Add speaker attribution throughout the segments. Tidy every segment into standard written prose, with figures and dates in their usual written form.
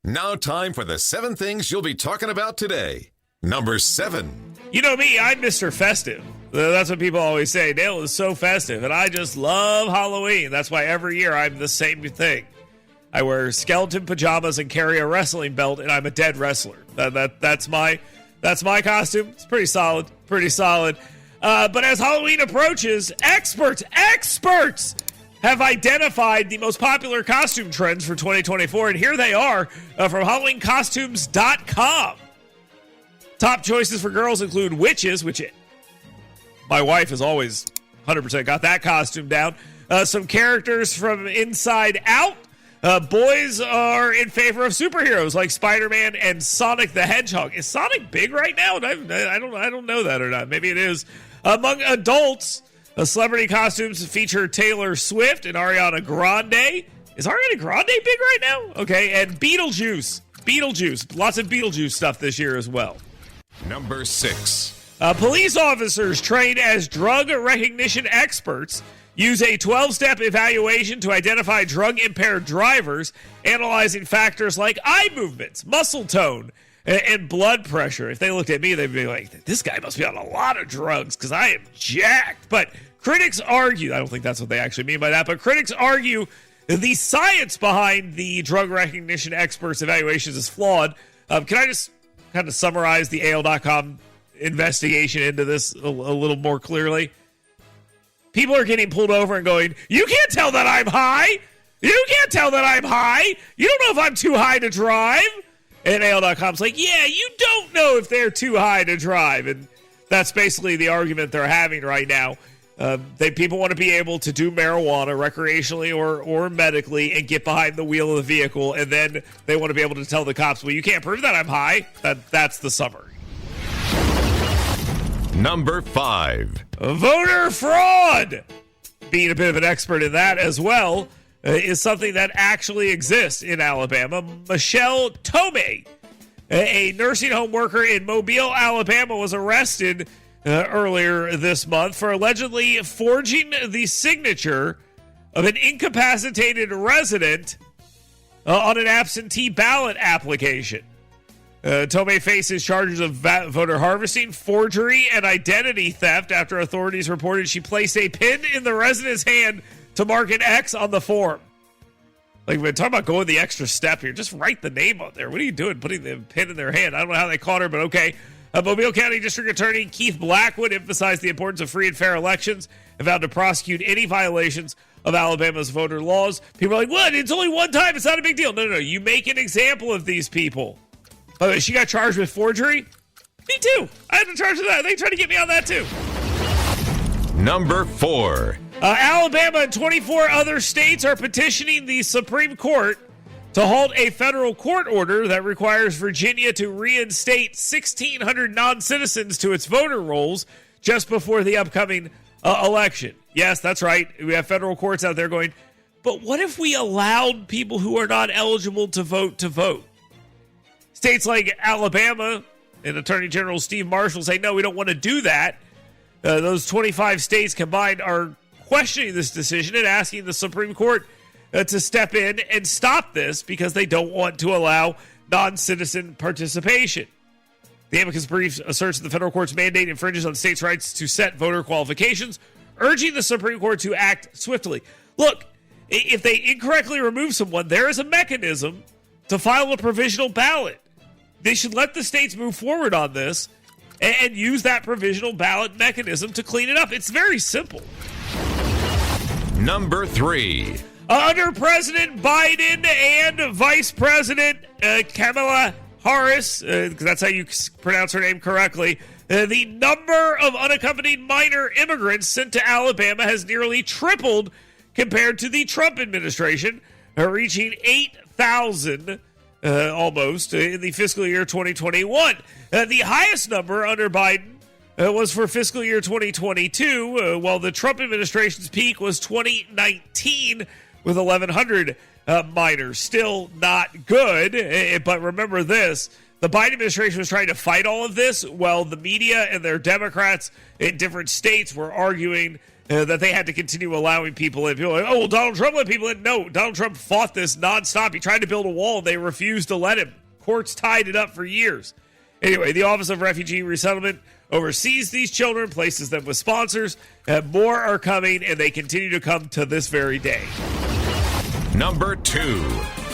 Speaker 1: Now time for the 7 things you'll be talking about today. Number 7.
Speaker 2: You know me, I'm Mr. Festive. That's what people always say. Dale is so festive, and I just love Halloween. That's why every year I'm the same thing. I wear skeleton pajamas and carry a wrestling belt, and I'm a dead wrestler. That's my costume. It's pretty solid. But as Halloween approaches, experts have identified the most popular costume trends for 2024, and here they are from HalloweenCostumes.com. Top choices for girls include witches, which my wife has always 100% got that costume down. Some characters from Inside Out. Boys are in favor of superheroes like Spider-Man and Sonic the Hedgehog. Is Sonic big right now? I don't know that or not. Maybe it is. Among adults, celebrity costumes feature Taylor Swift and Ariana Grande. Is Ariana Grande big right now? Okay, and Beetlejuice. Lots of Beetlejuice stuff this year as well.
Speaker 1: Number 6.
Speaker 2: Police officers trained as drug recognition experts use a 12-step evaluation to identify drug-impaired drivers, analyzing factors like eye movements, muscle tone, and blood pressure. If they looked at me, they'd be like, this guy must be on a lot of drugs because I am jacked. But critics argue, I don't think that's what they actually mean by that, but critics argue the science behind the drug recognition experts' evaluations is flawed. Can I just kind of summarize the AL.com investigation into this a little more clearly? People are getting pulled over and going, you can't tell that I'm high. You can't tell that I'm high. You don't know if I'm too high to drive. And AL.com's like, yeah, you don't know if they're too high to drive. And that's basically the argument they're having right now. People want to be able to do marijuana recreationally or medically and get behind the wheel of the vehicle. And then they want to be able to tell the cops, well, you can't prove that I'm high. That's the summary.
Speaker 1: Number 5.
Speaker 2: Voter fraud. Being a bit of an expert in that as well is something that actually exists in Alabama. Michelle Tomei, a nursing home worker in Mobile, Alabama, was arrested earlier this month for allegedly forging the signature of an incapacitated resident on an absentee ballot application. Tomei faces charges of voter harvesting, forgery, and identity theft after authorities reported she placed a pin in the resident's hand to mark an X on the form. Like, we're talking about going the extra step here. Just write the name on there. What are you doing, putting the pin in their hand? I don't know how they caught her, but okay. Mobile County District Attorney Keith Blackwood emphasized the importance of free and fair elections and vowed to prosecute any violations of Alabama's voter laws. People are like, what? It's only one time. It's not a big deal. No. You make an example of these people. By the way, she got charged with forgery? Me too. I had to charge with that. They tried to get me on that too.
Speaker 1: Number 4.
Speaker 2: Alabama and 24 other states are petitioning the Supreme Court to halt a federal court order that requires Virginia to reinstate 1,600 non-citizens to its voter rolls just before the upcoming election. Yes, that's right. We have federal courts out there going, but what if we allowed people who are not eligible to vote to vote? States like Alabama and Attorney General Steve Marshall say, no, we don't want to do that. Those 25 states combined are questioning this decision and asking the Supreme Court to step in and stop this because they don't want to allow non-citizen participation. The amicus brief asserts that the federal court's mandate infringes on states' rights to set voter qualifications, urging the Supreme Court to act swiftly. Look, if they incorrectly remove someone, there is a mechanism to file a provisional ballot. They should let the states move forward on this and use that provisional ballot mechanism to clean it up. It's very simple.
Speaker 1: Number 3.
Speaker 2: Under President Biden and Vice President Kamala Harris, because that's how you pronounce her name correctly, the number of unaccompanied minor immigrants sent to Alabama has nearly tripled compared to the Trump administration, reaching 8,000 almost in the fiscal year 2021. The highest number under Biden was for fiscal year 2022, while the Trump administration's peak was 2019 with 1,100 minors. Still not good, but remember this. The Biden administration was trying to fight all of this while the media and their Democrats in different states were arguing that they had to continue allowing people in. People are like, oh, well, Donald Trump let people in. No, Donald Trump fought this nonstop. He tried to build a wall. They refused to let him. Courts tied it up for years. Anyway, the Office of Refugee Resettlement oversees these children, places them with sponsors. More are coming, and they continue to come to this very day.
Speaker 1: Number 2.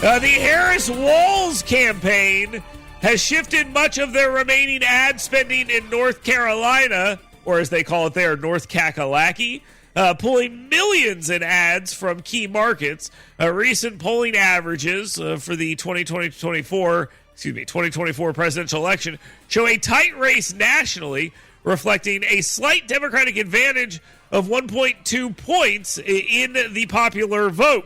Speaker 2: The Harris Walls campaign has shifted much of their remaining ad spending in North Carolina, or as they call it there, North Kakalaki, pulling millions in ads from key markets. Recent polling averages for the 2024 presidential election show a tight race nationally, reflecting a slight Democratic advantage of 1.2 points in the popular vote.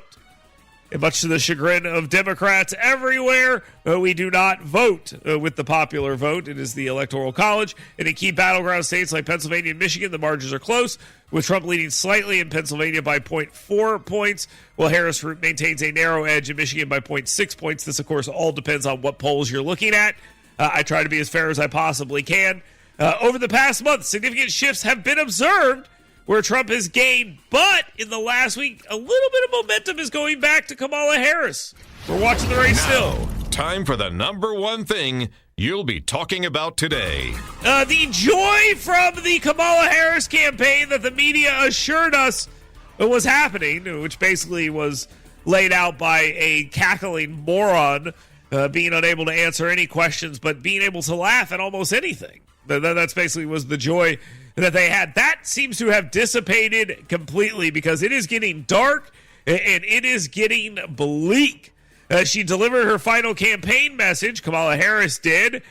Speaker 2: And much to the chagrin of Democrats everywhere, we do not vote with the popular vote. It is the Electoral College. And in key battleground states like Pennsylvania and Michigan, the margins are close, with Trump leading slightly in Pennsylvania by 0.4 points, while Harris maintains a narrow edge in Michigan by 0.6 points. This, of course, all depends on what polls you're looking at. I try to be as fair as I possibly can. Over the past month, significant shifts have been observed where Trump has gained, but in the last week, a little bit of momentum is going back to Kamala Harris. We're watching the race still.
Speaker 1: Time for the number 1 thing you'll be talking about today.
Speaker 2: The joy from the Kamala Harris campaign that the media assured us was happening, which basically was laid out by a cackling moron being unable to answer any questions, but being able to laugh at almost anything. That's basically was the joy that they had. That seems to have dissipated completely because it is getting dark and it is getting bleak. She delivered her final campaign message, Kamala Harris did,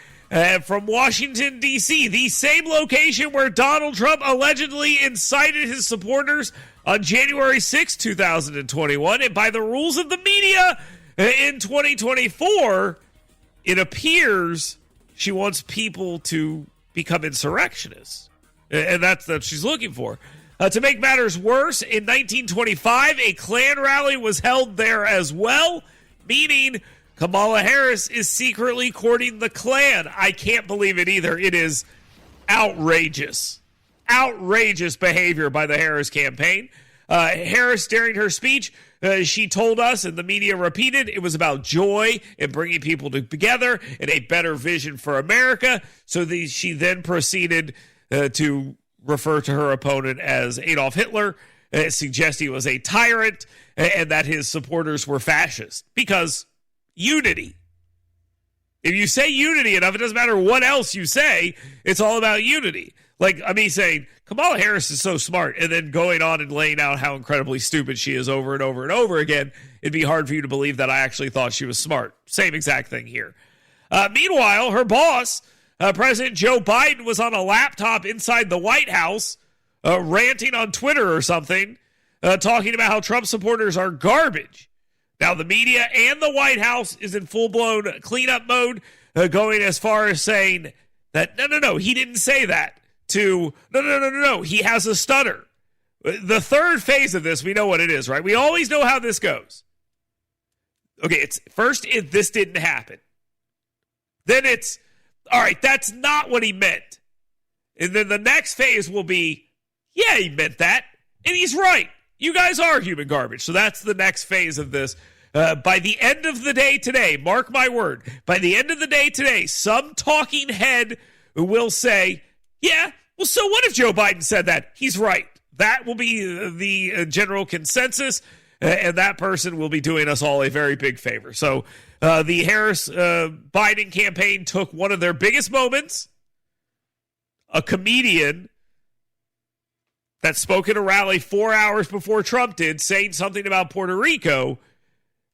Speaker 2: from Washington, D.C., the same location where Donald Trump allegedly incited his supporters on January 6, 2021. And by the rules of the media in 2024, it appears she wants people to become insurrectionists. And that's what she's looking for. To make matters worse, in 1925, a Klan rally was held there as well, meaning Kamala Harris is secretly courting the Klan. I can't believe it either. It is outrageous. Outrageous behavior by the Harris campaign. Harris, during her speech, she told us, and the media repeated, it was about joy and bringing people together and a better vision for America. So she then proceeded to refer to her opponent as Adolf Hitler, suggest he was a tyrant, and that his supporters were fascist. Because unity. If you say unity enough, it doesn't matter what else you say, it's all about unity. Like, I mean, saying, Kamala Harris is so smart, and then going on and laying out how incredibly stupid she is over and over and over again, it'd be hard for you to believe that I actually thought she was smart. Same exact thing here. Meanwhile, her boss, President Joe Biden, was on a laptop inside the White House, ranting on Twitter or something, talking about how Trump supporters are garbage. Now, the media and the White House is in full-blown cleanup mode, going as far as saying that, no, he didn't say that, to, no, he has a stutter. The third phase of this, we know what it is, right? We always know how this goes. Okay, it's first, this didn't happen. Then it's, all right, that's not what he meant. And then the next phase will be, yeah, he meant that, and he's right. You guys are human garbage. So that's the next phase of this. By the end of the day today, mark my word, by the end of the day today, some talking head will say, yeah, well, so what if Joe Biden said that? He's right. That will be the general consensus, and that person will be doing us all a very big favor. So the Harris-Biden campaign took one of their biggest moments, a comedian that spoke at a rally 4 hours before Trump did, saying something about Puerto Rico,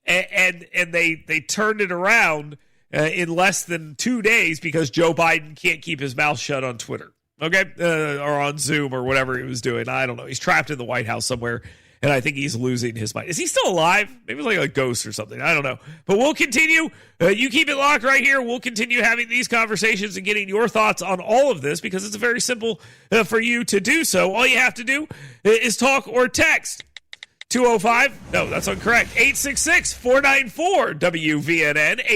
Speaker 2: and they turned it around in less than 2 days because Joe Biden can't keep his mouth shut on Twitter, okay, or on Zoom or whatever he was doing. I don't know. He's trapped in the White House somewhere, and I think he's losing his mind. Is he still alive? Maybe it's like a ghost or something. I don't know. But we'll continue. You keep it locked right here. We'll continue having these conversations and getting your thoughts on all of this because it's very simple for you to do so. All you have to do is talk or text. 205, no, that's incorrect. 866-494-WVNN,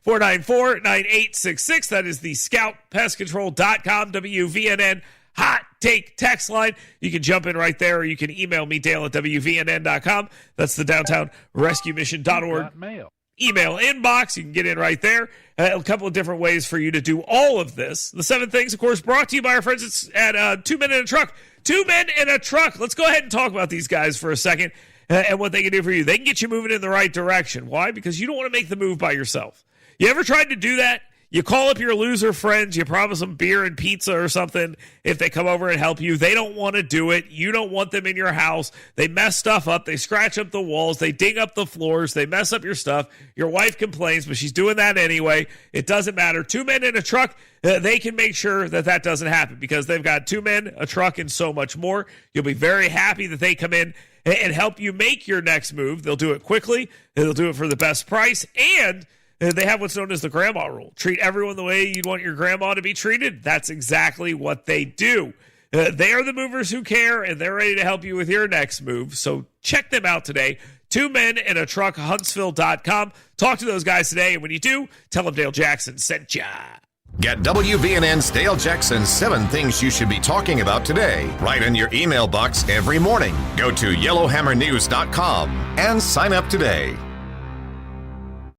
Speaker 2: 866-494-9866. That is the scoutpestcontrol.com WVNN hot Take text line. You can jump in right there, or you can email me, Dale at WVNN.com. That's the downtownrescuemission.org. Email inbox. You can get in right there. A couple of different ways for you to do all of this. The 7 things, of course, brought to you by our friends at 2 Men in a Truck. 2 Men in a Truck. Let's go ahead and talk about these guys for a second and what they can do for you. They can get you moving in the right direction. Why? Because you don't want to make the move by yourself. You ever tried to do that? You call up your loser friends, you promise them beer and pizza or something if they come over and help you. They don't want to do it. You don't want them in your house. They mess stuff up. They scratch up the walls. They dig up the floors. They mess up your stuff. Your wife complains, but she's doing that anyway. It doesn't matter. 2 Men in a Truck, they can make sure that doesn't happen because they've got 2 men, a truck, and so much more. You'll be very happy that they come in and help you make your next move. They'll do it quickly. They'll do it for the best price, and they have what's known as the grandma rule. Treat everyone the way you'd want your grandma to be treated. That's exactly what they do. They are the movers who care, and they're ready to help you with your next move. So check them out today. 2 Men in a Truck, Huntsville.com. Talk to those guys today, and when you do, tell them Dale Jackson sent ya.
Speaker 1: Get WVNN's Dale Jackson's 7 things you should be talking about today right in your email box every morning. Go to yellowhammernews.com and sign up today.